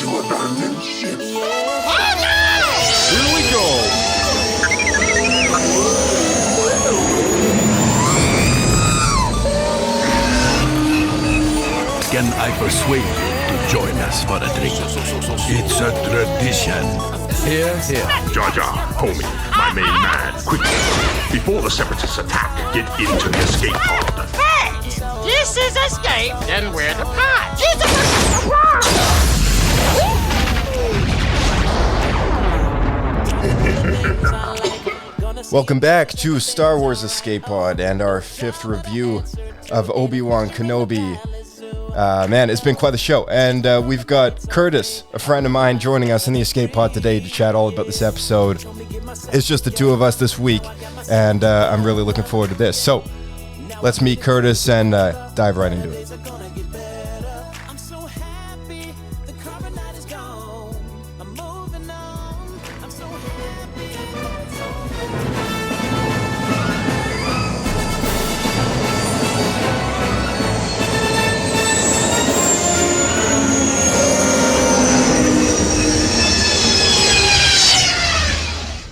to abandon ship. Oh no! Here we go! Can I persuade you to join us for a drink? It's a tradition. Here, here. Jar Jar, homie, my main man, quickly. Before the Separatists attack, get into the escape pod. Hey! This is escape, then we're the pod. Welcome back to Star Wars Escape Pod and our fifth review of Obi-Wan Kenobi. Man, it's been quite the show. And we've got Curtis, a friend of mine, joining us in the Escape Pod today to chat all about this episode. It's just the two of us this week, and I'm really looking forward to this. So, let's meet Curtis and dive right into it.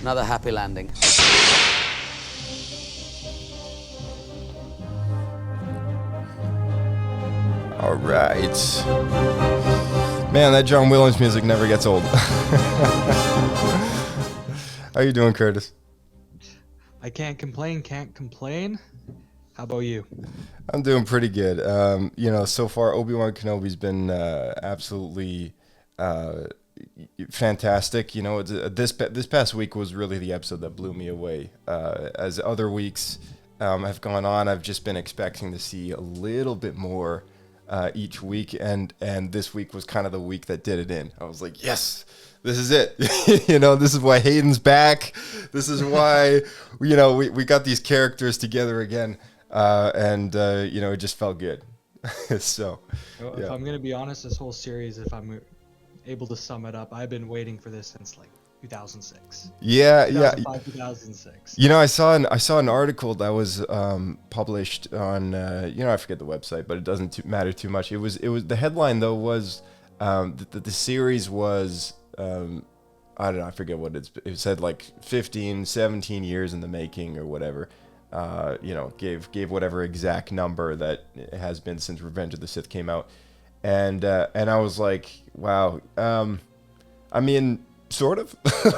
Another happy landing. All right. Man, that John Williams music never gets old. How you doing, Curtis? I can't complain. How about you? I'm doing pretty good. So far, Obi-Wan Kenobi's been absolutely fantastic. You know, this past week was really the episode that blew me away. As other weeks have gone on, I've just been expecting to see a little bit more each week, and this week was kind of the week that did it in. I was like, yes, this is it. This is why Hayden's back. This is why we got these characters together again, and it just felt good. So, well, yeah. If I'm gonna be honest, this whole series, if I'm able to sum it up, I've been waiting for this since like 2006. Yeah. 2006. I saw an article that was published on I forget the website, but it doesn't matter too much. It was the headline though was that the series was I don't know, I forget what it said, like 15, 17 years in the making or whatever. Gave whatever exact number that it has been since Revenge of the Sith came out. And I was like, wow. I mean, sort of.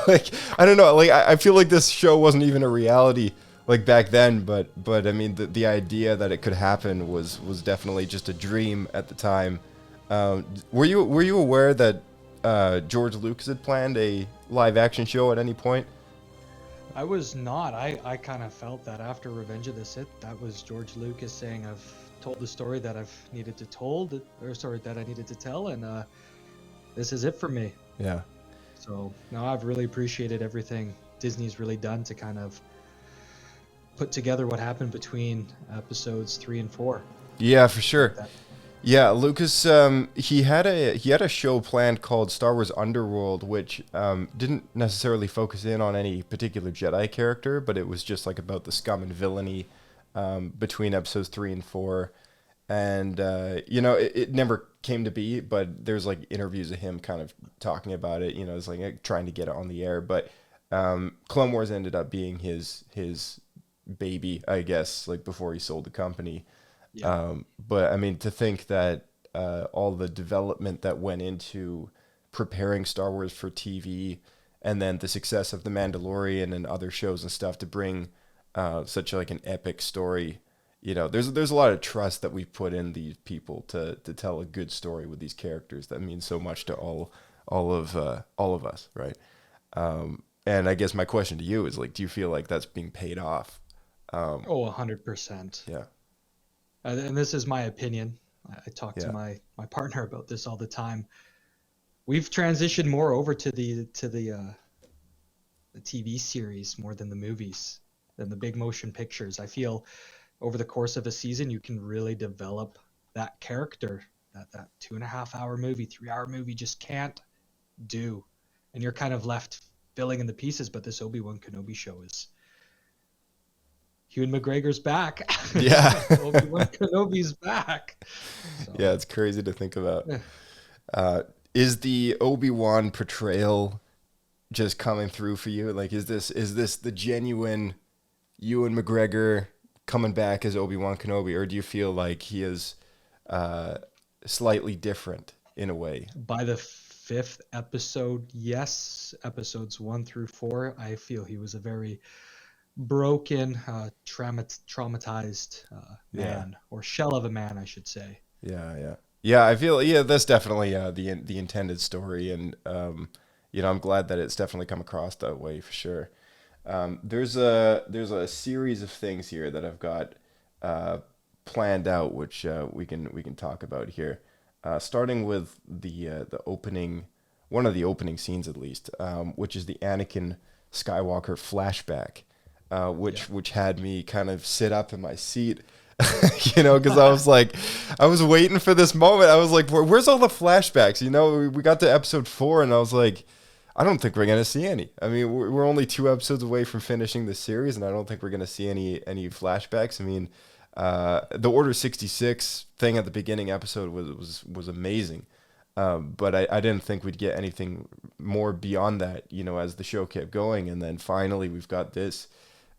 Like, I don't know. Like, I feel like this show wasn't even a reality like back then. But I mean, the idea that it could happen was definitely just a dream at the time. Were you aware that George Lucas had planned a live action show at any point? I was not. I kind of felt that after Revenge of the Sith, that was George Lucas saying, I've told the story that I've needed to that I needed to tell, and this is it for me. Yeah. So no, I've really appreciated everything Disney's really done to kind of put together what happened between episodes 3 and 4. Yeah, for sure. Yeah, Lucas, he had a show planned called Star Wars Underworld, which didn't necessarily focus in on any particular Jedi character, but it was just like about the scum and villainy between episodes 3 and 4. And, it never came to be, but there's like interviews of him kind of talking about it, it's like trying to get it on the air. But Clone Wars ended up being his baby, I guess, like before he sold the company. Yeah. But I mean, to think that all the development that went into preparing Star Wars for TV, and then the success of The Mandalorian and other shows and stuff to bring such like an epic story, there's a lot of trust that we put in these people to tell a good story with these characters that means so much to all of us, right? And I guess my question to you is, like, do you feel like that's being paid off? 100%. Yeah. And this is my opinion. I talk to my partner about this all the time. We've transitioned more over to the TV series more than the movies, than the big motion pictures. I feel over the course of a season, you can really develop that character that 2.5 hour movie, 3 hour movie just can't do. And you're kind of left filling in the pieces. But this Obi-Wan Kenobi show is, Ewan McGregor's back. Yeah. Obi-Wan Kenobi's back. So. Yeah, it's crazy to think about. is the Obi-Wan portrayal just coming through for you? Like, is this the genuine Ewan McGregor coming back as Obi-Wan Kenobi, or do you feel like he is slightly different in a way? By the fifth episode, yes. Episodes 1 through 4, I feel he was a very broken, traumatized man, or shell of a man, I should say. Yeah. I feel that's definitely the intended story, and I'm glad that it's definitely come across that way for sure. There's a series of things here that I've got planned out, which we can talk about here. Starting with the opening, one of the opening scenes at least, which is the Anakin Skywalker flashback, which had me kind of sit up in my seat, because I was waiting for this moment. I was like, where's all the flashbacks? We got to episode 4, and I was like, I don't think we're gonna see any. I mean, we're only 2 episodes away from finishing the series, and I don't think we're gonna see any flashbacks. I mean, the Order 66 thing at the beginning episode was amazing, but I didn't think we'd get anything more beyond that. As the show kept going, and then finally we've got this,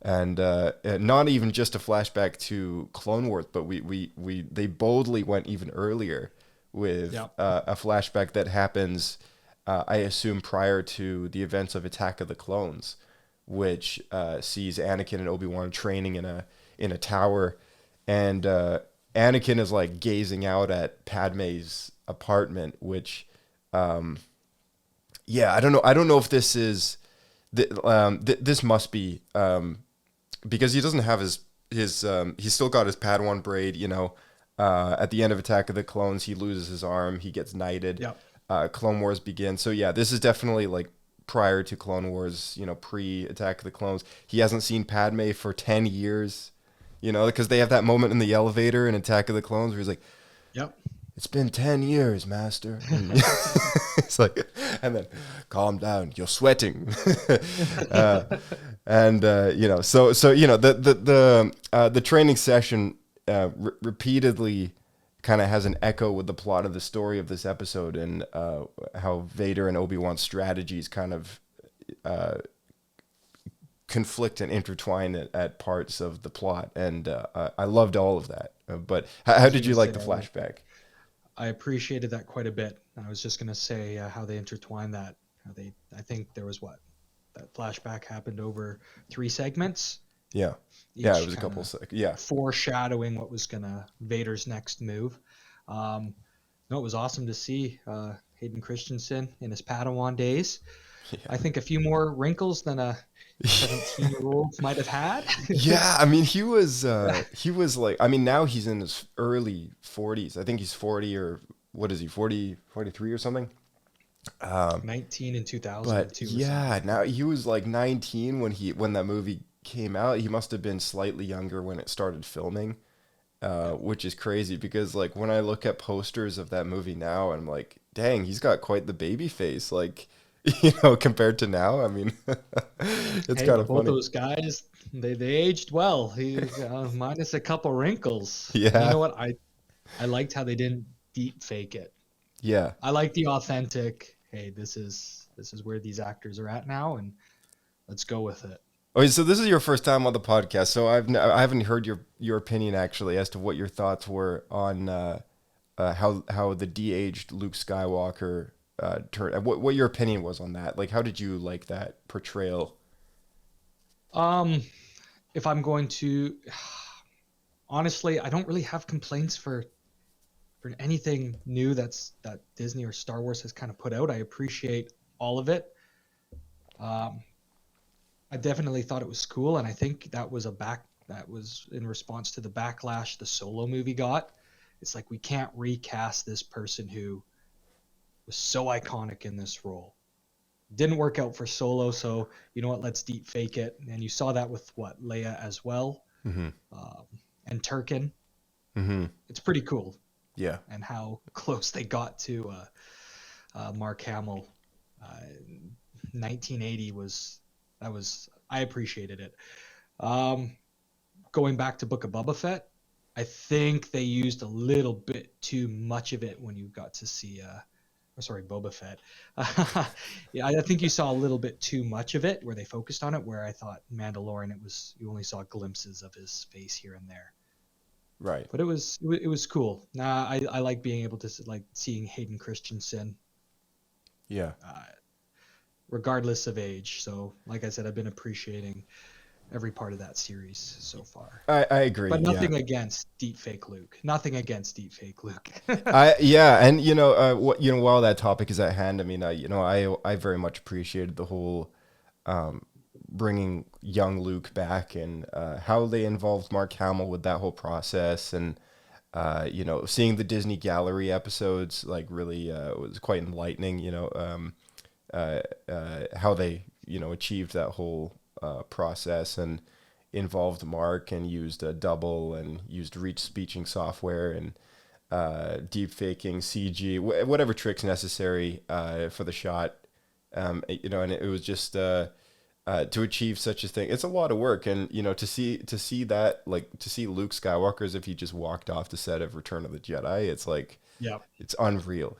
and not even just a flashback to Clone Wars, but they boldly went even earlier with a flashback that happens. I assume prior to the events of Attack of the Clones, which sees Anakin and Obi-Wan training in a tower, and Anakin is like gazing out at Padme's apartment, which, I don't know if this is, this must be, because he doesn't have his he's still got his Padawan braid. At the end of Attack of the Clones, he loses his arm, he gets knighted. Yep. Clone Wars begins. So yeah, this is definitely like prior to Clone Wars, pre-Attack of the Clones. He hasn't seen Padme for 10 years, because they have that moment in the elevator in Attack of the Clones where he's like, Yep. it's been 10 years, Master. And it's like, and then, calm down, you're sweating. The training session repeatedly kind of has an echo with the plot of the story of this episode, and how Vader and Obi-Wan's strategies kind of conflict and intertwine at parts of the plot, and I loved all of that. But how did you like the flashback? I appreciated that quite a bit. I was just going to say how they intertwine that. I think there was that flashback happened over 3 segments. Yeah. Yeah, it was a couple foreshadowing what was gonna Vader's next move. No, it was awesome to see Hayden Christensen in his Padawan days. Yeah. I think a few more wrinkles than a 17-year-old might have had. Yeah, I mean, he was like, I mean, now he's in his early 40s. I think he's 40, or what is he, 40, 43 or something? 19 in 2002. But yeah, now he was like 19 when that movie came out. He must have been slightly younger when it started filming, which is crazy, because like when I look at posters of that movie now, I'm like, dang, he's got quite the baby face, like, compared to now. I mean, it's kind of funny. Both those guys, they aged well. He minus a couple wrinkles. Yeah. You know what? I liked how they didn't deep fake it. Yeah. I like the authentic. Hey, this is where these actors are at now, and let's go with it. Okay, so this is your first time on the podcast, so I haven't heard your opinion actually as to what your thoughts were on how the de-aged Luke Skywalker turned. What your opinion was on that? Like, how did you like that portrayal? If I'm going to, honestly, I don't really have complaints for anything new that Disney or Star Wars has kind of put out. I appreciate all of it. I definitely thought it was cool, and I think that was in response to the backlash the Solo movie got. It's like, we can't recast this person who was so iconic in this role. Didn't work out for Solo, so you know what? Let's deep fake it. And you saw that with Leia as well, mm-hmm. And Turkin. Mm-hmm. It's pretty cool. Yeah, and how close they got to Mark Hamill. 1980 I appreciated it. Going back to Book of Boba Fett, I think they used a little bit too much of it when you got to see sorry, Boba Fett. Yeah, I think you saw a little bit too much of it where they focused on it, where I thought Mandalorian, you only saw glimpses of his face here and there. Right. But it was cool. Nah, I like being able to like seeing Hayden Christensen, Yeah. regardless of age. So, like I said, I've been appreciating every part of that series so far. I agree. But nothing yeah. against deepfake Luke. Nothing against deepfake Luke. And while that topic is at hand, I mean, I very much appreciated the whole bringing young Luke back and how they involved Mark Hamill with that whole process, and seeing the Disney Gallery episodes like really was quite enlightening. How they achieved that whole process and involved Mark and used a double and used reach speeching software and deep faking CG, whatever tricks necessary for the shot. And it was just to achieve such a thing. It's a lot of work, and to see that, like to see Luke Skywalker as if he just walked off the set of Return of the Jedi. It's like, yeah, it's unreal,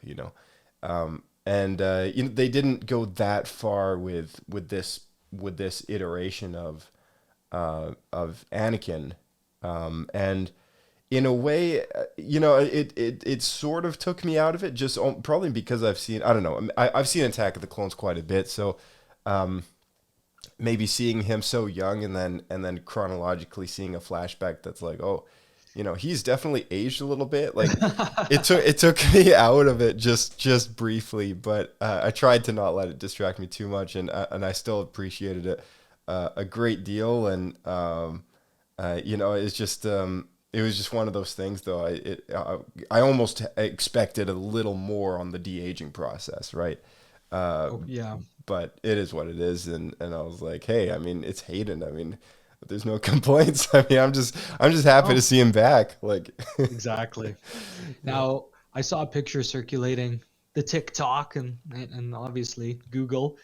And they didn't go that far with this iteration of Anakin, and in a way, it sort of took me out of it, just probably because I've seen, I don't know, I've seen Attack of the Clones quite a bit, so maybe seeing him so young and then chronologically seeing a flashback that's like, oh, he's definitely aged a little bit. Like it took me out of it just briefly, but I tried to not let it distract me too much, and I still appreciated it a great deal. And it's just it was just one of those things, though. I almost expected a little more on the de-aging process, right? yeah. But it is what it is, and I was like, hey, I mean, it's Hayden. I mean, there's no complaints. I mean, I'm just happy to see him back. Like Exactly. Now, I saw a picture circulating the TikTok and obviously Google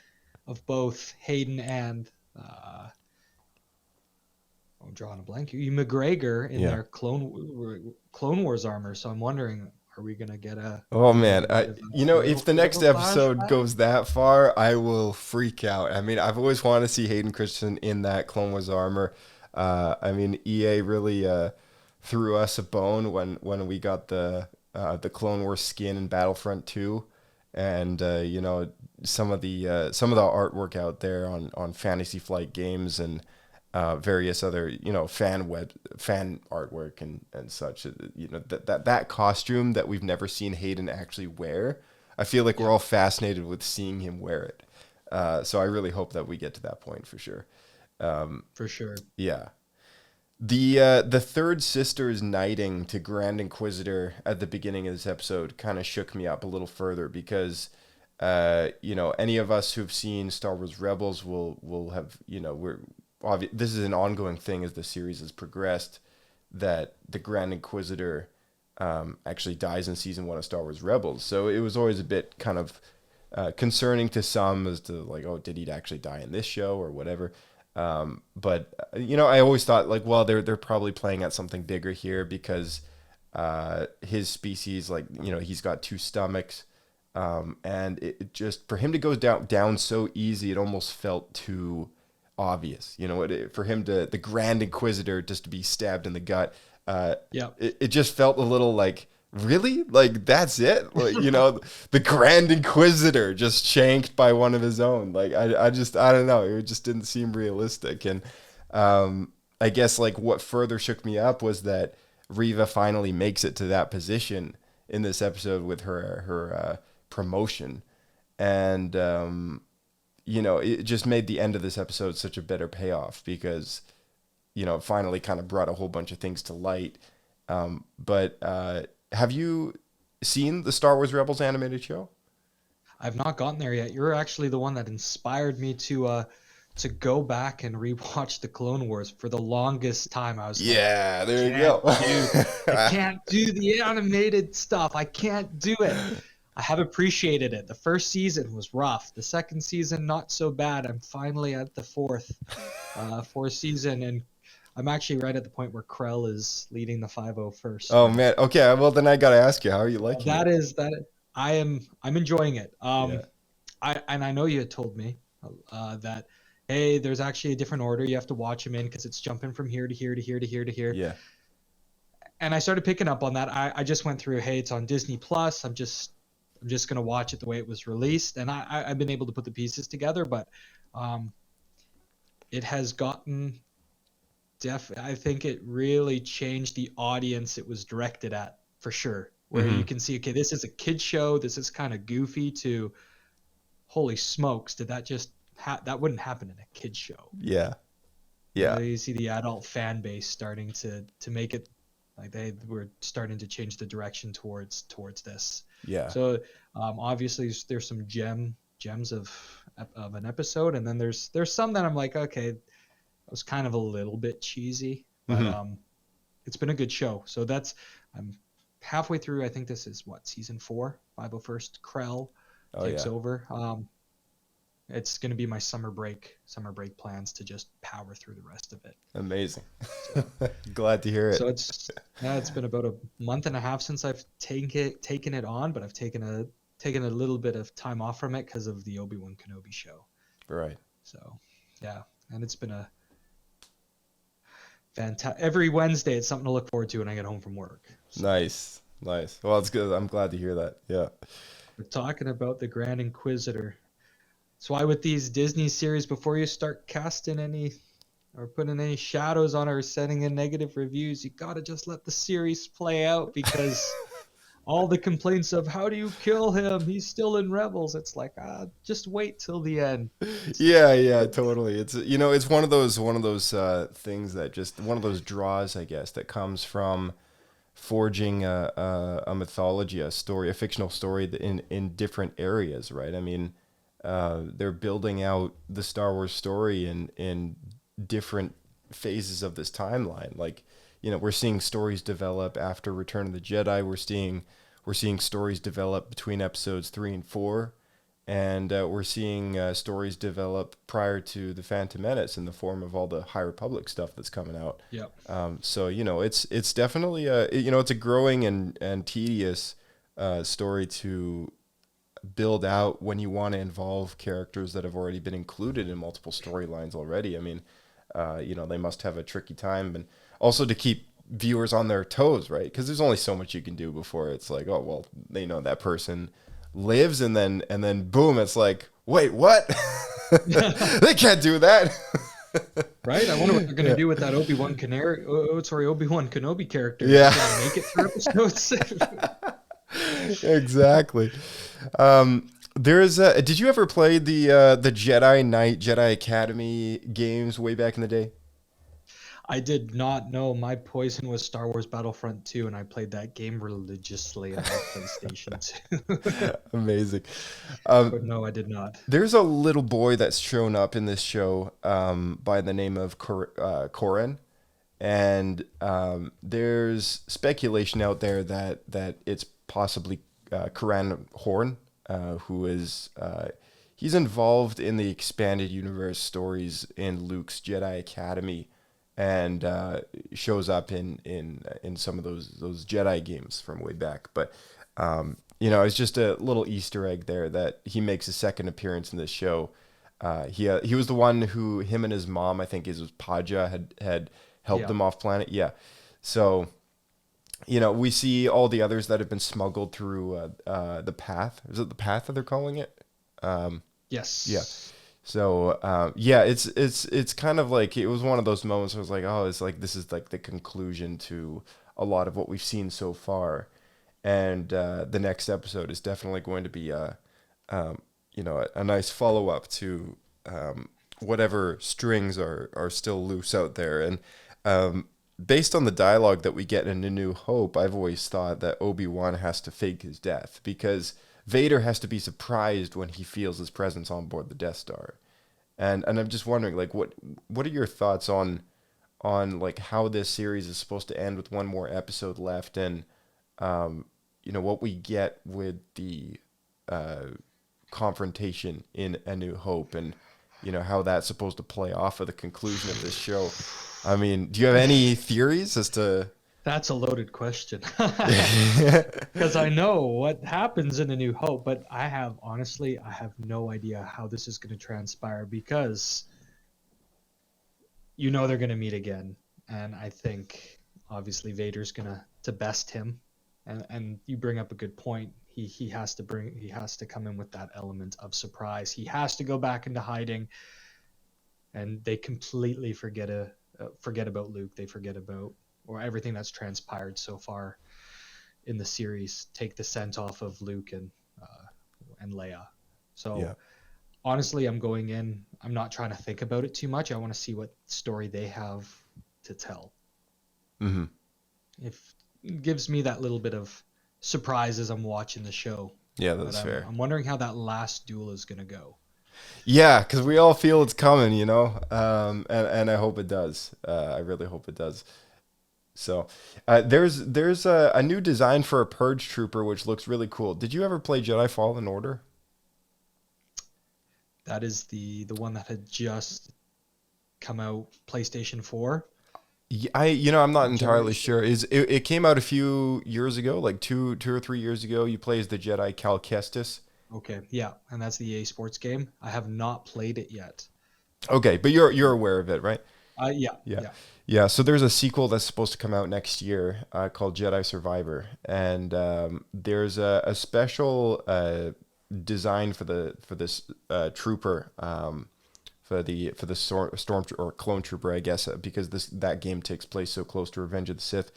of both Hayden and I'm drawing a blank. McGregor in their Clone Wars armor. So I'm wondering, are we gonna get a? Oh man, if the next episode goes that far, I will freak out. I mean, I've always wanted to see Hayden Christensen in that Clone Wars armor. I mean, EA really threw us a bone when we got the Clone Wars skin in Battlefront 2, and some of the artwork out there on Fantasy Flight Games and various other fan artwork and such. That costume that we've never seen Hayden actually wear. I feel like we're all fascinated with seeing him wear it. So I really hope that we get to that point for sure. For sure. Yeah. The third sister's knighting to Grand Inquisitor at the beginning of this episode kind of shook me up a little further because, any of us who've seen Star Wars Rebels will have, this is an ongoing thing as the series has progressed, that the Grand Inquisitor actually dies in season 1 of Star Wars Rebels. So it was always a bit kind of concerning to some as to like, oh, did he actually die in this show or whatever? But I always thought like, well, they're probably playing at something bigger here because his species, like, he's got 2 stomachs, and it just, for him to go down so easy, it almost felt too obvious. For him the Grand Inquisitor just to be stabbed in the gut, it just felt a little like, really? Like, that's it? Like, the Grand Inquisitor just shanked by one of his own. Like, I don't know. It just didn't seem realistic. And I guess, like, what further shook me up was that Reva finally makes it to that position in this episode with her promotion. And, it just made the end of this episode such a better payoff because, it finally kind of brought a whole bunch of things to light. But have you seen the Star Wars Rebels animated show? I've not gotten there yet. You're actually the one that inspired me to go back and rewatch the Clone Wars. For the longest time, I was there you go. I can't do the animated stuff. I can't do it. I have appreciated it. The first season was rough. The second season, not so bad. I'm finally at the fourth season, and I'm actually right at the point where Krell is leading the 501st. Oh man. Okay. Well, then I gotta ask you, how are you liking it? That I'm enjoying it. Yeah. I know you had told me that hey, there's actually a different order you have to watch them in because it's jumping from here to here to here to here to here. Yeah. And I started picking up on that. I just went through, hey, it's on Disney Plus. I'm just gonna watch it the way it was released, and I've been able to put the pieces together, but it has gotten I think it really changed the audience it was directed at, for sure. Where you can see, okay, this is a kid show. This is kind of goofy. To holy smokes, did that just that wouldn't happen in a kid show? Yeah. Yeah. You see the adult fan base starting to make it like they were starting to change the direction towards this. Yeah. So obviously there's some gems of an episode, and then there's some that I'm like, okay, it was kind of a little bit cheesy, but it's been a good show. So I'm halfway through. I think this is season 4. 501st Krell takes over. It's going to be my summer break plans to just power through the rest of it. Amazing. So, glad to hear it. So it's been about a month and a half since I've taken it on, but I've taken a little bit of time off from it because of the Obi-Wan Kenobi show. Right. So yeah, and it's been a fantastic. Every Wednesday, it's something to look forward to when I get home from work. So. Nice. Well, it's good. I'm glad to hear that. Yeah. We're talking about the Grand Inquisitor. That's why with these Disney series, before you start casting any or putting any shadows on or sending in negative reviews, you gotta just let the series play out, because all the complaints of how do you kill him? He's still in Rebels. It's like, just wait till the end. Yeah, totally. It's it's one of those things that just one of those draws, I guess, that comes from forging a mythology, a story, a fictional story in different areas, right? I mean, they're building out the Star Wars story in different phases of this timeline. Like, we're seeing stories develop after Return of the Jedi. We're seeing stories develop between episodes 3 and 4, and we're seeing stories develop prior to the Phantom Menace in the form of all the High Republic stuff that's coming out. Yep. So it's definitely it's a growing and tedious story to build out when you want to involve characters that have already been included in multiple storylines already. I mean, they must have a tricky time, and also to keep viewers on their toes, right? Because there's only so much you can do before it's like, oh well, they know that person lives, and then boom, it's like, wait, what? They can't do that. Right? I wonder what they're gonna do with that Obi-Wan Kenobi character. Yeah. Make it through episodes. Exactly. Did you ever play the Jedi Knight, Jedi Academy games way back in the day? I did not know. My poison was Star Wars Battlefront 2, and I played that game religiously on my PlayStation 2. Amazing. But no, I did not. There's a little boy that's shown up in this show by the name of Corrin, and there's speculation out there that it's possibly Corran Horn, who is he's involved in the expanded universe stories in Luke's Jedi Academy, and shows up in some of those Jedi games from way back. But it's just a little Easter egg there that he makes a second appearance in this show. He was the one who him and his mom, I think it was Paja, had helped them off planet. Yeah. So we see all the others that have been smuggled through the path. Is it the path that they're calling it? Yes. Yeah. So it's kind of like, it was one of those moments where I was like, oh, it's like this is like the conclusion to a lot of what we've seen so far, and the next episode is definitely going to be a nice follow up to whatever strings are still loose out there. And based on the dialogue that we get in A New Hope, I've always thought that Obi-Wan has to fake his death, because Vader has to be surprised when he feels his presence on board the Death Star. And I'm just wondering, like, what are your thoughts on like how this series is supposed to end with one more episode left, and what we get with the confrontation in A New Hope, and how that's supposed to play off of the conclusion of this show. I mean, do you have any theories as to That's a loaded question. Because I know what happens in A New Hope, but honestly, I have no idea how this is going to transpire because they're going to meet again. And I think obviously Vader's going to best him. And you bring up a good point. He has to come in with that element of surprise. He has to go back into hiding, and they completely forget about Luke. They forget about or everything that's transpired so far in the series. Take the scent off of Luke and Leia. So Yeah. honestly, I'm going in. I'm not trying to think about it too much. I want to see what story they have to tell. Mm-hmm. If it gives me that little bit of surprise as I'm watching the show. Yeah, that's fair. I'm wondering how that last duel is going to go. Yeah, because we all feel it's coming, and I hope it does. I really hope it does. So there's a new design for a Purge Trooper, which looks really cool. Did you ever play Jedi Fallen Order? That is the one that had just come out, PlayStation 4. Yeah, I'm not entirely sure. It came out a few years ago, like two or 3 years ago. You play as the Jedi Cal Kestis. Okay, yeah, and that's the EA Sports game. I have not played it yet. Okay, but you're aware of it, right? Yeah. So there's a sequel that's supposed to come out next year called Jedi Survivor, and there's a special design for this trooper, for the storm or clone trooper, I guess, because that game takes place so close to Revenge of the Sith,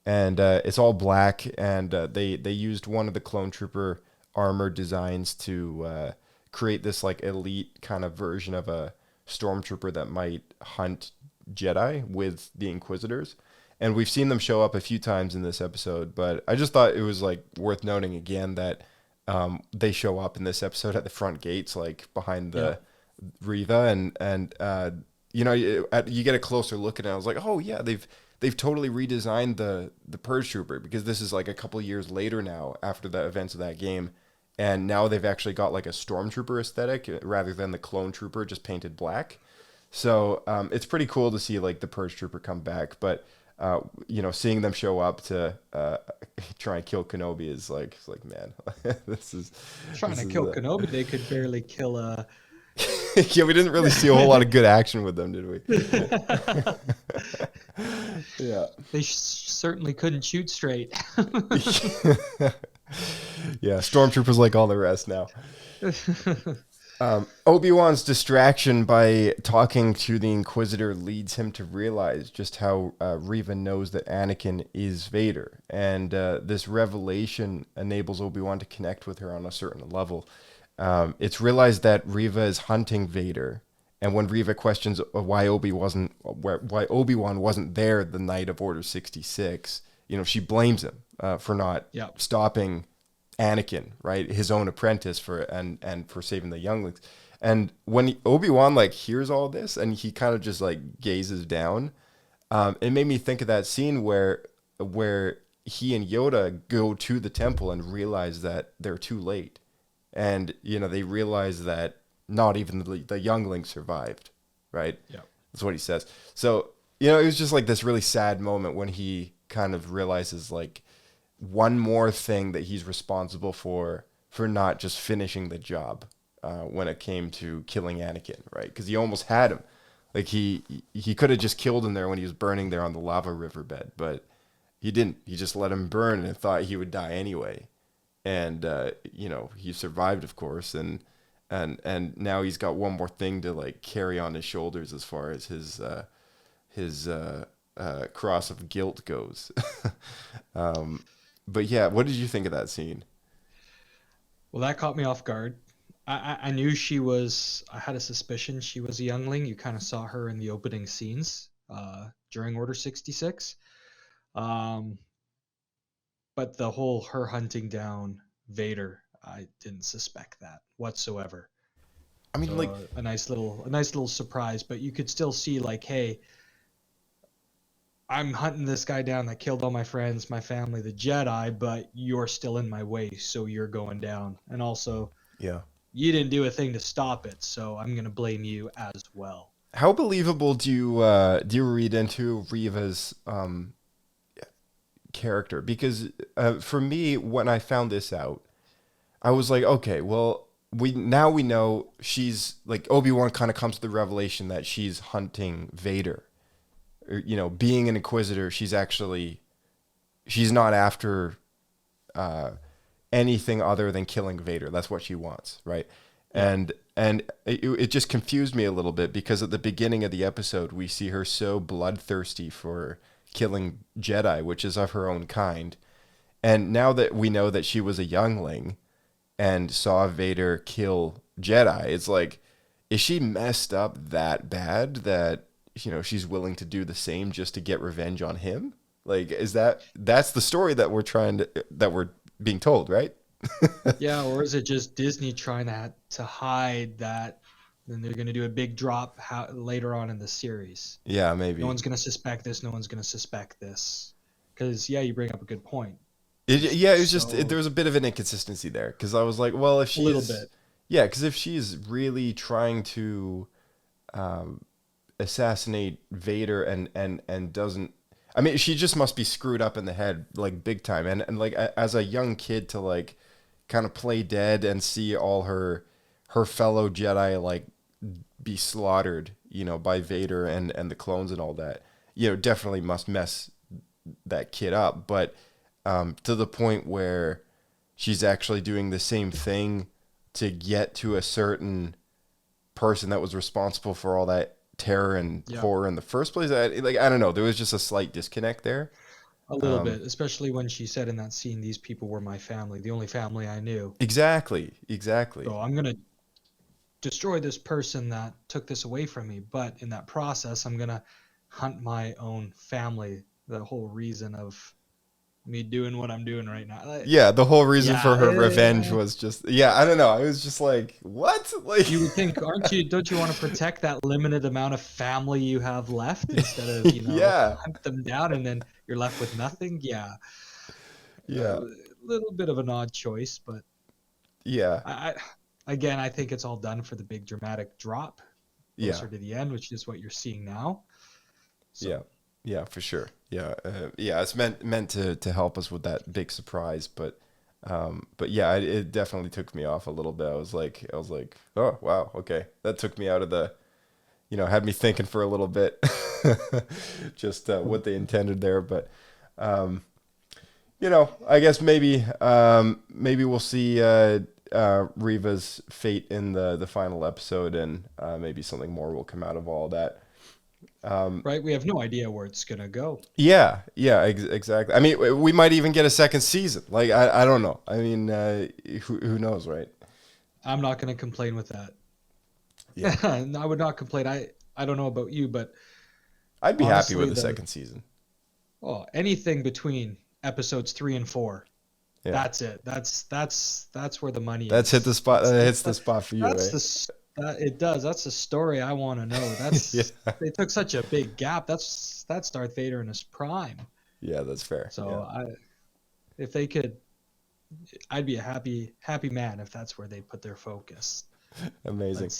and it's all black, and they used one of the clone trooper armor designs to create this like elite kind of version of a stormtrooper that might hunt Jedi with the Inquisitors. And we've seen them show up a few times in this episode, but I just thought it was like worth noting again that they show up in this episode at the front gates, like behind the Riva, and you get a closer look at it. I was like, oh yeah, they've totally redesigned the Purge Trooper, because this is like a couple years later now after the events of that game. And now they've actually got like a stormtrooper aesthetic rather than the clone trooper just painted black. So it's pretty cool to see like the Purge Trooper come back. But seeing them show up to try and kill Kenobi is like, man, this is Trying to kill Kenobi. They could barely kill a. Yeah, we didn't really see a whole lot of good action with them, did we? Yeah. They certainly couldn't shoot straight. Yeah, stormtroopers like all the rest now. Obi-Wan's distraction by talking to the Inquisitor leads him to realize just how Reva knows that Anakin is Vader. And this revelation enables Obi-Wan to connect with her on a certain level. It's realized that Reva is hunting Vader. And when Reva questions why Obi-Wan wasn't there the night of Order 66, she blames him for not stopping Anakin, right, his own apprentice, for saving the younglings. And when Obi-Wan hears all this and he kind of just gazes down, it made me think of that scene where he and Yoda go to the temple and realize that they're too late, and they realize that not even the younglings survived, right? Yeah, that's what he says. So it was just this really sad moment when he kind of realizes one more thing that he's responsible for not just finishing the job when it came to killing Anakin, right? Because he almost had him. He could have just killed him there when he was burning there on the lava riverbed, but he didn't. He just let him burn and thought he would die anyway. And he survived, of course, and now he's got one more thing to carry on his shoulders as far as his cross of guilt goes. But yeah, what did you think of that scene? Well, that caught me off guard. I knew she was. I had a suspicion she was a youngling. You kind of saw her in the opening scenes during Order 66. But the whole her hunting down Vader, I didn't suspect that whatsoever. I mean, so, a nice little surprise, but you could still see hey, I'm hunting this guy down that killed all my friends, my family, the Jedi, but you're still in my way, so you're going down. And also, you didn't do a thing to stop it, so I'm going to blame you as well. How believable do you read into Reva's character, because for me, when I found this out, I was like, okay, well, we know she's like, Obi-Wan kind of comes to the revelation that she's hunting Vader. Being an Inquisitor, she's not after anything other than killing Vader. That's what she wants, right? Yeah. And it just confused me a little bit, because at the beginning of the episode, we see her so bloodthirsty for killing Jedi, which is of her own kind. And now that we know that she was a youngling and saw Vader kill Jedi, it's like, is she messed up that bad that, she's willing to do the same just to get revenge on him? Like, that's the story that we're being told, right? Yeah, or is it just Disney trying to hide that? Then they're going to do a big drop later on in the series. Yeah, maybe. No one's going to suspect this. No one's going to suspect this. Because, yeah, you bring up a good point. It was just there was a bit of an inconsistency there, because I was like, well, if she's... A little bit. Yeah, because if she's really trying to assassinate Vader and doesn't... I mean, she just must be screwed up in the head, like, big time. And like, as a young kid to, like, kind of play dead and see all her fellow Jedi, like, be slaughtered, by Vader and the clones and all that, definitely must mess that kid up. But to the point where she's actually doing the same thing to get to a certain person that was responsible for all that terror and horror in the first place. I don't know. There was just a slight disconnect there. A little bit, especially when she said in that scene, these people were my family, the only family I knew. Exactly. So I'm going to destroy this person that took this away from me. But in that process, I'm going to hunt my own family. The whole reason of me doing what I'm doing right now. The whole reason for her revenge was just, I don't know. I was just like, what? Like, you would think, don't you want to protect that limited amount of family you have left instead of, hunt them down and then you're left with nothing? Yeah. Yeah. A little bit of an odd choice, but I think it's all done for the big dramatic drop closer to the end, which is what you're seeing now. So. Yeah, for sure. Yeah, it's meant to help us with that big surprise, but yeah, it definitely took me off a little bit. I was like, oh wow, okay, that took me out of the, had me thinking for a little bit, just what they intended there. But I guess maybe we'll see Reva's fate in the final episode, and maybe something more will come out of all that. Right, we have no idea where it's gonna go. Exactly. I mean, we might even get a second season. Like, I don't know. I mean, who knows, right? I'm not gonna complain with that. Yeah, I would not complain. I don't know about you, but I'd be happy with the second season. Oh, anything between episodes 3 and 4. Yeah. That's it. That's where the money is. Hit the spot. That hits the spot for you, right? It does. That's the story I want to know. That's They took such a big gap. That's Darth Vader in his prime. Yeah, that's fair. So if they could, I'd be a happy man if that's where they put their focus. Amazing.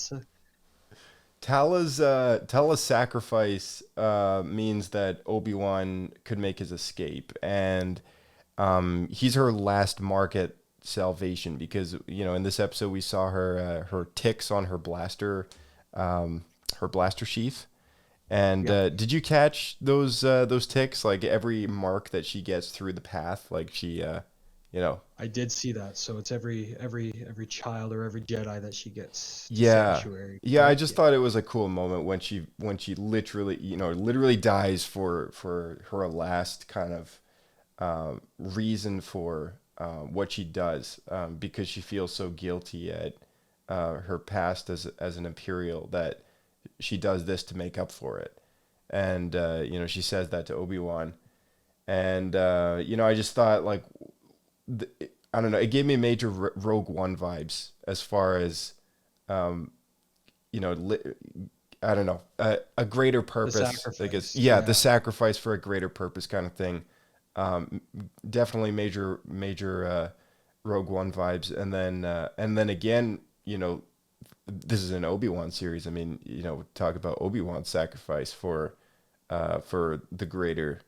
Tala's sacrifice means that Obi-Wan could make his escape, and he's her last mark at salvation, because in this episode we saw her ticks on her blaster sheath, and did you catch those ticks? Like, every mark that she gets through the path, like she I did see that. So it's every child or every Jedi that she gets sanctuary. I just thought it was a cool moment when she literally dies for her last kind of reason for what she does, because she feels so guilty at her past as an Imperial that she does this to make up for it. And she says that to Obi-Wan, and I just thought, like, I don't know, it gave me major Rogue One vibes, as far as I don't know, a greater purpose, I guess. The sacrifice for a greater purpose kind of thing. Definitely major Rogue One vibes. And then again, this is an Obi-Wan series. I mean, talk about Obi-Wan's sacrifice for the greater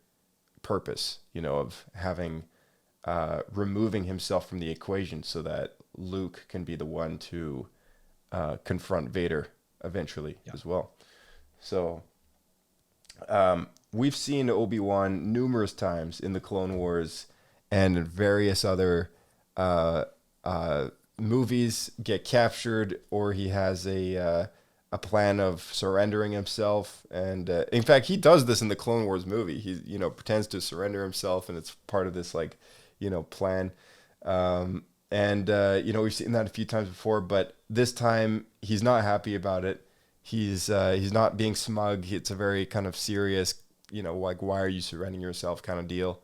purpose, of having removing himself from the equation so that Luke can be the one to confront Vader eventually as well. So we've seen Obi-Wan numerous times in the Clone Wars and in various other movies get captured, or he has a plan of surrendering himself. And in fact, he does this in the Clone Wars movie. He pretends to surrender himself, and it's part of this plan. We've seen that a few times before, but this time he's not happy about it. He's not being smug. It's a very kind of serious, why are you surrendering yourself kind of deal.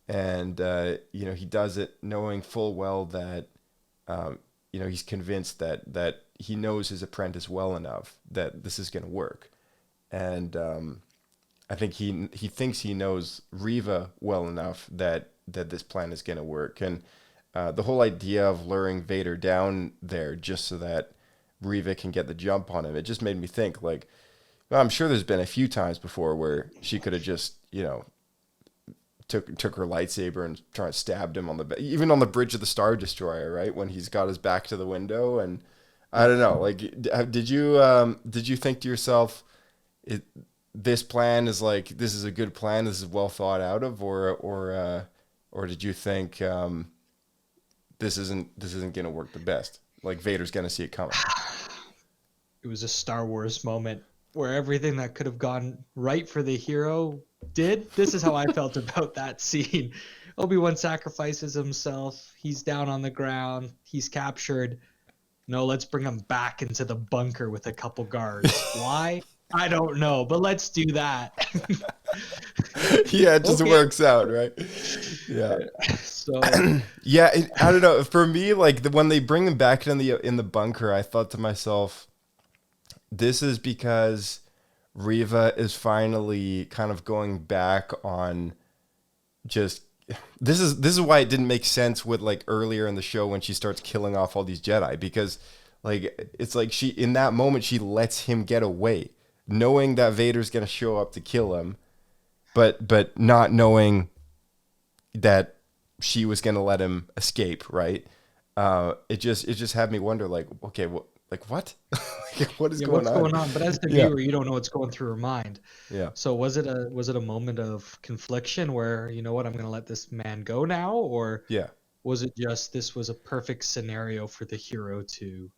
And, he does it knowing full well that, he's convinced that he knows his apprentice well enough that this is going to work. And I think he thinks he knows Reva well enough that this plan is going to work. And the whole idea of luring Vader down there just so that Reva can get the jump on him, it just made me think, I'm sure there's been a few times before where she could have just, took her lightsaber and tried to stab him even on the bridge of the Star Destroyer, right? When he's got his back to the window. And I don't know, did you think to yourself, this plan is this is a good plan, this is well thought out of, or did you think this isn't going to work the best? Vader's going to see it coming. It was a Star Wars moment where everything that could have gone right for the hero did. This is how I felt about that scene. Obi-Wan sacrifices himself. He's down on the ground. He's captured. No, let's bring him back into the bunker with a couple guards. Why? I don't know, but let's do that. Yeah, it just works out, right? Yeah. So yeah, I don't know. For me, when they bring him back in the bunker, I thought to myself, this is because Reva is finally kind of going back on just. This is why it didn't make sense with earlier in the show when she starts killing off all these Jedi, because it's she in that moment she lets him get away, knowing that Vader's gonna show up to kill him, but not knowing that she was gonna let him escape, right? It just had me wonder, okay, what? What? What is going on? What's going on? But as the viewer, you don't know what's going through her mind. Yeah. So was it a moment of confliction where, I'm going to let this man go now, or was it just this was a perfect scenario for the hero to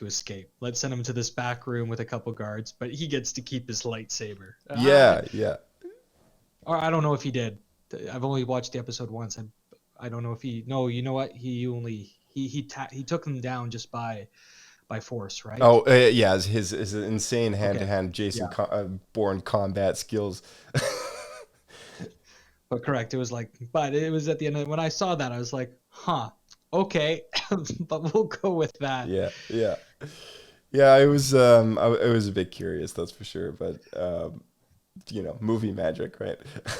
escape? Let's send him to this back room with a couple guards, but he gets to keep his lightsaber. Yeah. Or I don't know if he did. I've only watched the episode once. I don't know if he. No, you know what? He took him down just by force, right? Oh, yeah, his insane hand-to-hand Jason Bourne combat skills. But correct, it was but it was at the end when I saw that, I was like, okay, but we'll go with that. Yeah. I was a bit curious, that's for sure, but movie magic, right?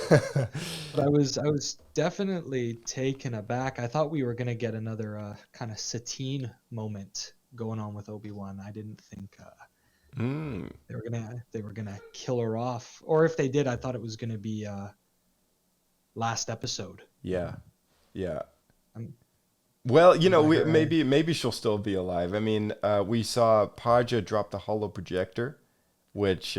But I was definitely taken aback. I thought we were gonna get another kind of Satine moment going on with Obi-Wan. I didn't think they were gonna kill her off, or if they did, I thought it was gonna be last episode. Yeah. Well, maybe she'll still be alive. I mean, we saw Paja drop the holo projector, which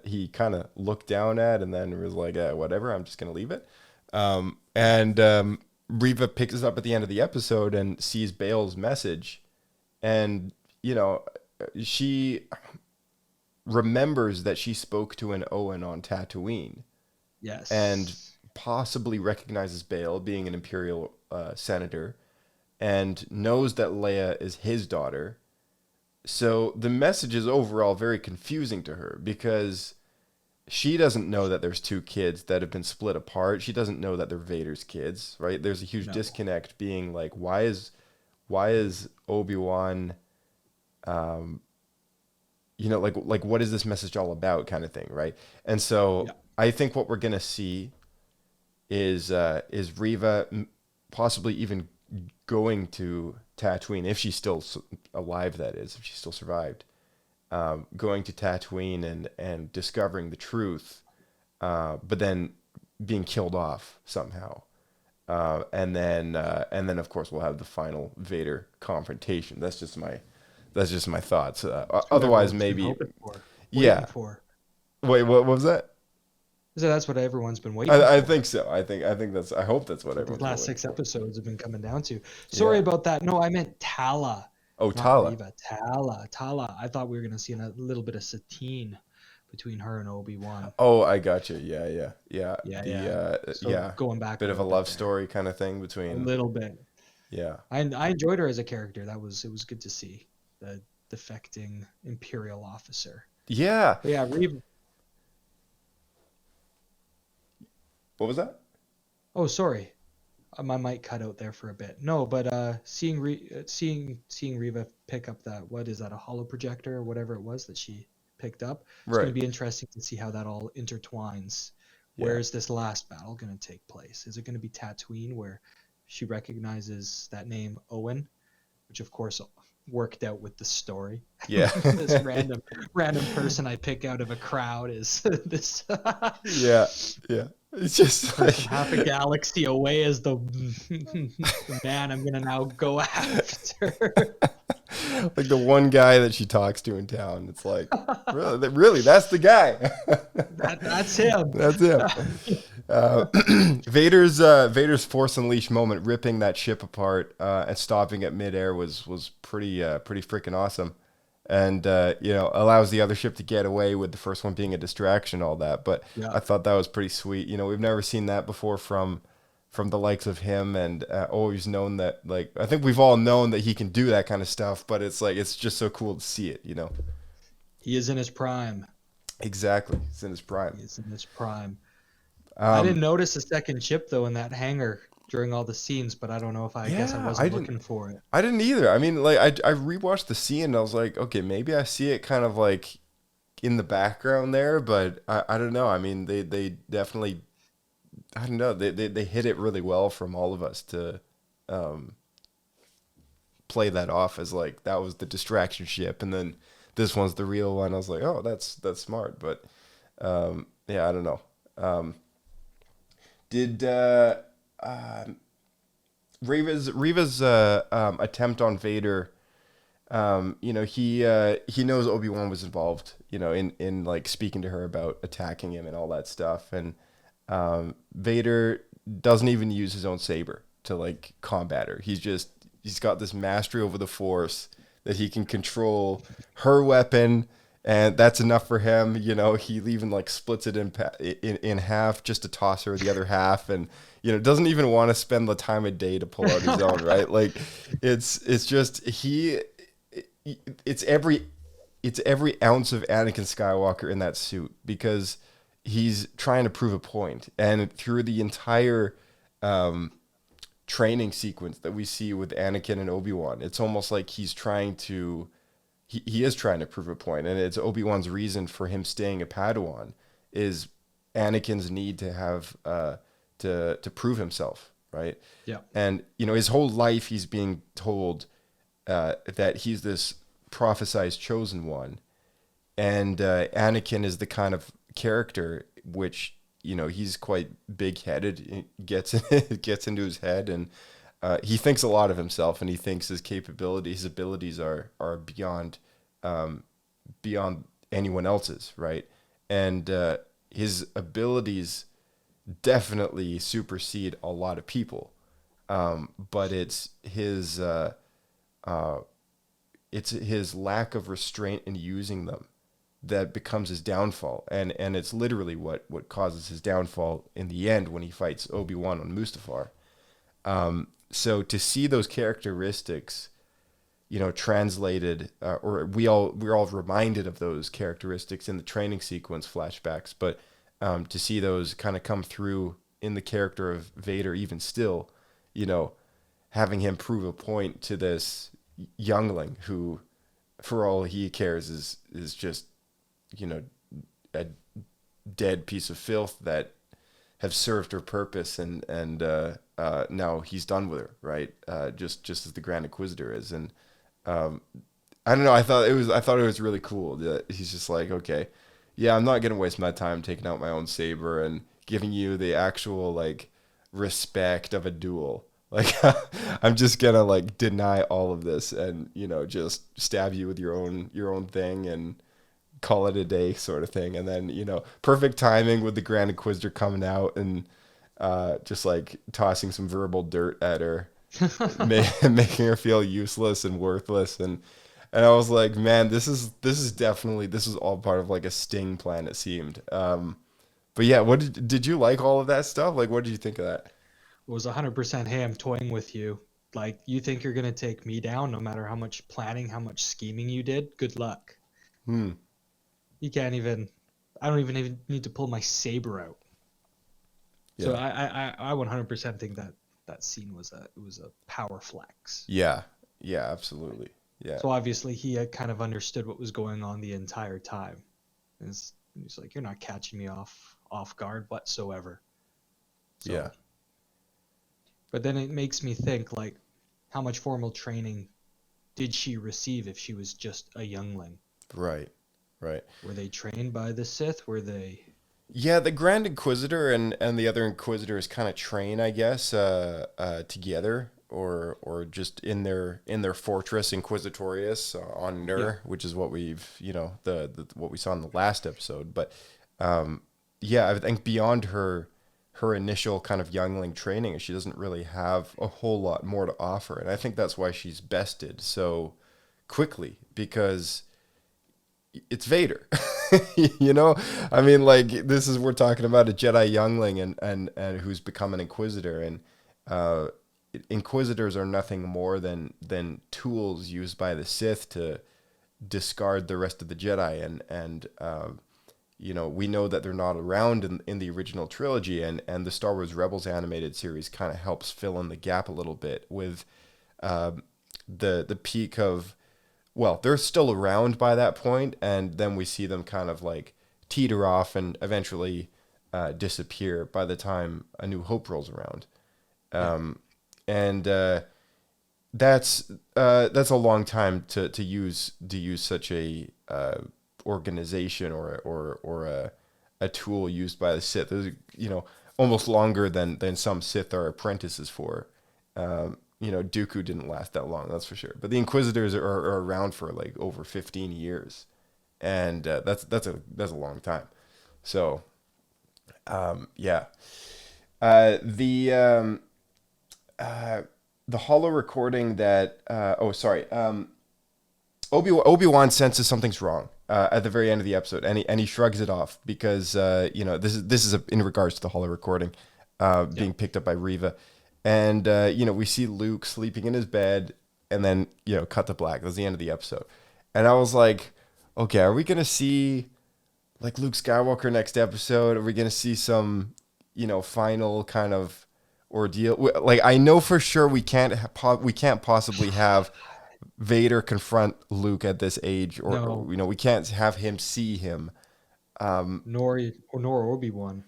he kind of looked down at and then was like, whatever, I'm just gonna leave it. And Reva picks it up at the end of the episode and sees Bail's message. And, she remembers that she spoke to an Owen on Tatooine. Yes. And possibly recognizes Bail, being an Imperial senator, and knows that Leia is his daughter. So the message is overall very confusing to her, because she doesn't know that there's two kids that have been split apart. She doesn't know that they're Vader's kids, right? There's a huge disconnect, being why is Obi-Wan, what is this message all about, kind of thing, right? And so I think what we're gonna see is Reva possibly even going to Tatooine, if she's still alive, that is, if she still survived, going to Tatooine and discovering the truth, but then being killed off somehow. And then of course we'll have the final Vader confrontation. That's just my thoughts. Otherwise, Everyone's been maybe, hoping for, yeah. waiting for. Wait, what was that? So that's what everyone's been waiting I for. think so. I hope that's what The everyone's last waiting 6 for. episodes have been coming down to. Sorry about that. No, I meant Tala. Oh, Not Tala. Reva. Tala. I thought we were going to see a little bit of Satine between her and Obi-Wan. Oh, I gotcha. Yeah. Yeah. So going back bit a of a little love bit there. story kind of thing A between. little bit. Yeah. I enjoyed her as a character. It was good to see the defecting Imperial officer. Yeah. But yeah, Reva. What was that? Oh, sorry. My mic cut out there for a bit. No, but seeing Reva pick up that, what is that, a holo projector or whatever it was that she picked up. It's going to be interesting to see how that all intertwines. Yeah. Where is this last battle going to take place? Is it going to be Tatooine, where she recognizes that name Owen, which of course worked out with the story? Yeah. This random person I pick out of a crowd is this. Yeah. It's just like half a galaxy away as the man I'm gonna now go after. Like the one guy that she talks to in town. It's like, really, that's the guy. That's him. That's him. Vader's Force Unleashed moment, ripping that ship apart and stopping it midair was pretty freaking awesome. And allows the other ship to get away, with the first one being a distraction, all that. But Yeah. I thought that was pretty sweet. We've never seen that before from the likes of him, and always known that, like, I think we've all known that he can do that kind of stuff, but it's like, it's just so cool to see it, He is in his prime. Exactly. He's in his prime. He is in his prime. I didn't notice a second ship though in that hangar during all the scenes, but I don't know if I guess I wasn't looking for it. I didn't either. I mean, like, I rewatched the scene and I was like, okay, maybe I see it kind of like in the background there, but I don't know. I mean, they definitely, I don't know. They hit it really well from all of us to play that off as like that was the distraction ship, and then this one's the real one. I was like, oh, that's smart. But yeah, I don't know. Did Reva's attempt on Vader? He knows Obi-Wan was involved, in like speaking to her about attacking him and all that stuff. And Vader doesn't even use his own saber to like combat her. He's got this mastery over the Force that he can control her weapon, and that's enough for him. He even like splits it in half just to toss her the other half, and doesn't even want to spend the time of day to pull out his own, right? Like it's just it's every ounce of Anakin Skywalker in that suit, because he's trying to prove a point, and through the entire training sequence that we see with Anakin and Obi-Wan, it's almost like he is trying to prove a point, and it's Obi-Wan's reason for him staying a Padawan is Anakin's need to have to prove himself, right? Yeah. And his whole life he's being told that he's this prophesized chosen one, and Anakin is the kind of character which he's quite big-headed. It gets into his head, and he thinks a lot of himself, and he thinks his abilities are beyond anyone else's, right? And his abilities definitely supersede a lot of people, but it's his lack of restraint in using them that becomes his downfall, and it's literally what causes his downfall in the end when he fights Obi-Wan on Mustafar. So to see those characteristics, translated, or we're all reminded of those characteristics in the training sequence flashbacks, but to see those kind of come through in the character of Vader, even still, having him prove a point to this youngling who, for all he cares, is just a dead piece of filth that have served her purpose, and now he's done with her, right? Just as the Grand Inquisitor is, and I don't know. I thought it was really cool that he's just like, okay, yeah, I'm not gonna waste my time taking out my own saber, and giving you the actual like respect of a duel. Like I'm just gonna like deny all of this and just stab you with your own thing and call it a day sort of thing. And then perfect timing with the Grand Inquisitor coming out and just like tossing some verbal dirt at her, making her feel useless and worthless. And I was like, man, this is all part of like a sting plan, it seemed. But yeah, what did you like all of that stuff? Like, what did you think of that? It was 100% him toying with you. Like, you think you're gonna take me down, no matter how much planning, how much scheming you did. Good luck. You can't even. I don't even need to pull my saber out. Yeah. So I 100% think that scene was a power flex. Yeah, absolutely. Yeah. So obviously he had kind of understood what was going on the entire time. He's like, you're not catching me off guard whatsoever. So, yeah. But then it makes me think, like, how much formal training did she receive if she was just a youngling? Right. Were they trained by the Sith? Were they? Yeah, the Grand Inquisitor and the other Inquisitors kind of train, I guess, together, or just in their fortress Inquisitorius on Nur, which is what we've what we saw in the last episode. But yeah, I think beyond her initial kind of youngling training, she doesn't really have a whole lot more to offer, and I think that's why she's bested so quickly, because it's Vader. I mean, like, we're talking about a Jedi youngling and who's become an Inquisitor, and Inquisitors are nothing more than tools used by the Sith to discard the rest of the Jedi, and we know that they're not around in the original trilogy, and the Star Wars Rebels animated series kind of helps fill in the gap a little bit with the peak of, well, they're still around by that point, and then we see them kind of like teeter off and eventually disappear by the time A New Hope rolls around. And that's a long time to use such a organization or a tool used by the Sith. Almost longer than some Sith are apprentices for. Dooku didn't last that long, that's for sure. But the Inquisitors are around for like over 15 years, and that's a long time. So, yeah. The holo recording that Obi-Wan senses something's wrong at the very end of the episode, and he shrugs it off because this is in regards to the holo recording being picked up by Reva. And, we see Luke sleeping in his bed, and then, cut to black. That's the end of the episode. And I was like, okay, are we going to see, like, Luke Skywalker next episode? Are we going to see some, final kind of ordeal? Like, I know for sure we can't possibly have Vader confront Luke at this age, or we can't have him see him. Nor Obi-Wan.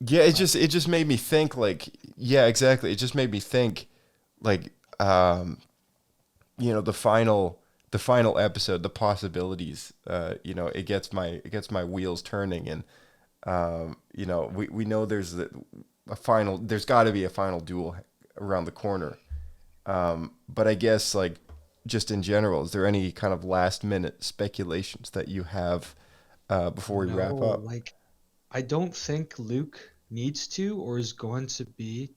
Yeah, it just made me think, like, yeah, exactly. It just made me think, like, the final episode, the possibilities. It gets my wheels turning, and we know there's got to be a final duel around the corner. But I guess, like, just in general, is there any kind of last minute speculations that you have before we wrap up? Like, I don't think Luke needs to or is going to be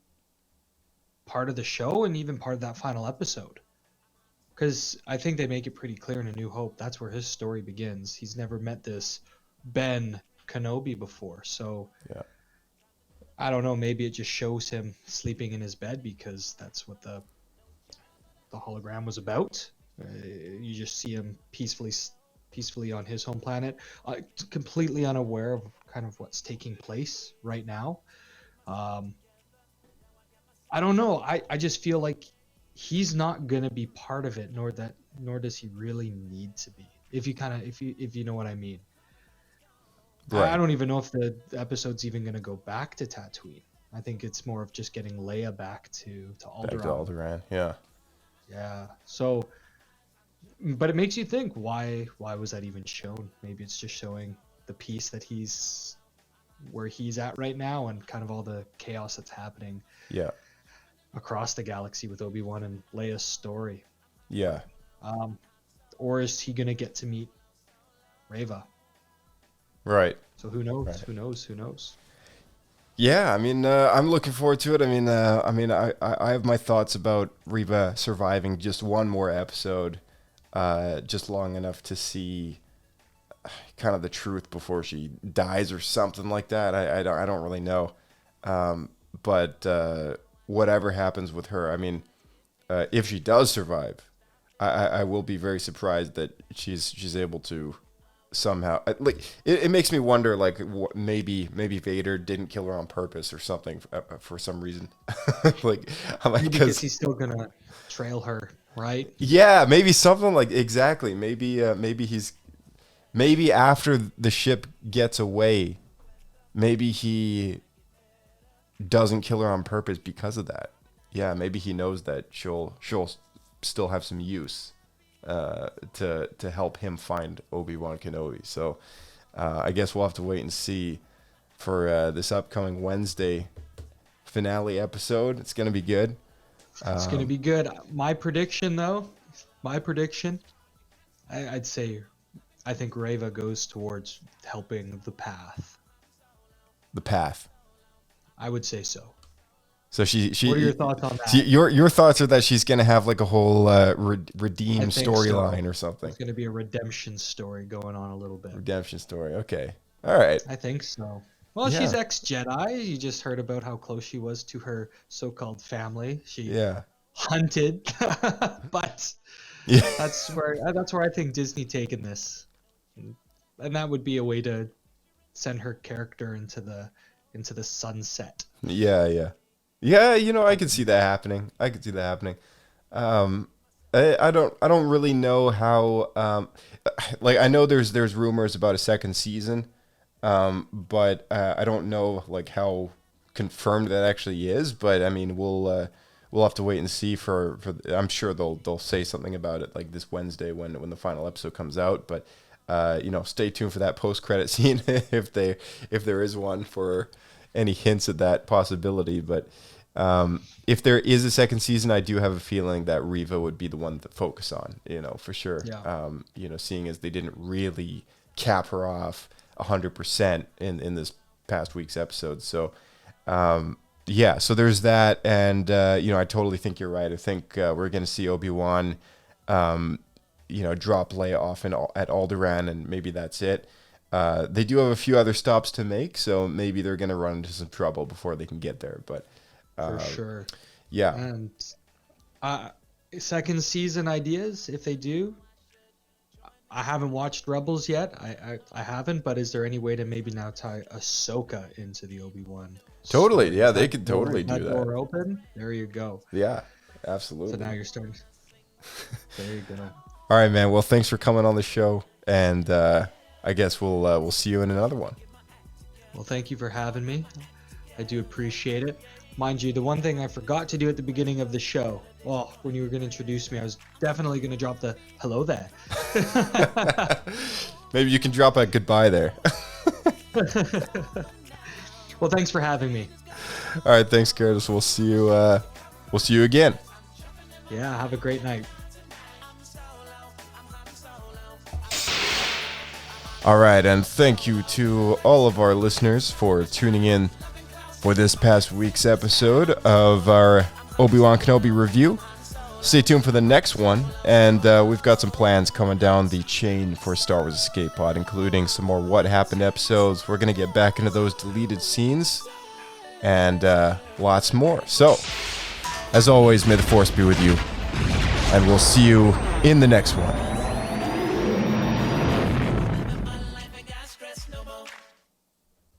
part of the show and even part of that final episode, because I think they make it pretty clear in A New Hope that's where his story begins. He's never met this Ben Kenobi before, so yeah, I don't know, maybe it just shows him sleeping in his bed because that's what the hologram was about. You just see him peacefully on his home planet, completely unaware of kind of what's taking place right now. I don't know. I just feel like he's not gonna be part of it, nor does he really need to be. If you know what I mean. Right. I don't even know if the episode's even gonna go back to Tatooine. I think it's more of just getting Leia back to Alderaan. Back to Alderaan, yeah. Yeah. So, but it makes you think, why was that even shown? Maybe it's just showing the piece that he's where he's at right now and kind of all the chaos that's happening Yeah. across the galaxy with Obi-Wan and Leia's story. Yeah. Or is he going to get to meet Reva? Right. So who knows? Right. Who knows? Yeah, I mean, I'm looking forward to it. I have my thoughts about Reva surviving just one more episode, just long enough to see kind of the truth before she dies or something like that. I don't really know. But whatever happens with her, I mean, if she does survive, I will be very surprised that she's able to somehow, like, it makes me wonder, like, maybe Vader didn't kill her on purpose or something for some reason. Like, I'm like, Because he's still gonna trail her, right? yeah, maybe something like, exactly. Maybe after the ship gets away, maybe he doesn't kill her on purpose because of that. Yeah, maybe he knows that she'll still have some use to help him find Obi-Wan Kenobi. So I guess we'll have to wait and see for this upcoming Wednesday finale episode. It's gonna be good. It's gonna be good. My prediction, I'd say, I think Reva goes towards helping the Path. The Path. I would say so. So she. What are your thoughts on that? Your thoughts are that she's gonna have like a whole redeem storyline or something. It's gonna be a redemption story going on a little bit. Redemption story. Okay. All right. I think so. Well, Yeah. she's ex-Jedi. You just heard about how close she was to her so-called family. She hunted, but Yeah. that's where I think Disney taken this, and that would be a way to send her character into the sunset. Yeah. You know, I could see that happening. I don't really know how. Like, I know there's rumors about a second season, but I don't know like how confirmed that actually is. But I mean, we'll have to wait and see. For I'm sure they'll say something about it like this Wednesday when the final episode comes out. But you know, stay tuned for that post-credit scene if there is one, for any hints at that possibility. But if there is a second season, I do have a feeling that Reva would be the one to focus on, you know, for sure. Yeah. You know, seeing as they didn't really cap her off 100% in this past week's episode. So, yeah, so there's that. And, you know, I totally think you're right. I think we're going to see Obi-Wan, you know, drop Leia off at Alderaan, and maybe that's it. They do have a few other stops to make, so maybe they're going to run into some trouble before they can get there. But For sure. yeah. And second season ideas, if they do. I haven't watched Rebels yet. I haven't, but is there any way to maybe now tie Ahsoka into the Obi-Wan? Totally. story? Yeah, Is they that could door- totally do that. Door open? There you go. Yeah, absolutely. So now you're starting. There you go. All right, man. Well, thanks for coming on the show, and I guess we'll see you in another one. Well, thank you for having me. I do appreciate it. Mind you, the one thing I forgot to do at the beginning of the show, well, when you were going to introduce me, I was definitely going to drop the hello there. Maybe you can drop a goodbye there. Well, thanks for having me. All right, thanks, Curtis. We'll see you again. Yeah, have a great night. All right, and thank you to all of our listeners for tuning in for this past week's episode of our Obi-Wan Kenobi review. Stay tuned for the next one, and we've got some plans coming down the chain for Star Wars Escape Pod, including some more What Happened episodes. We're going to get back into those deleted scenes and lots more. So, as always, may the Force be with you, and we'll see you in the next one.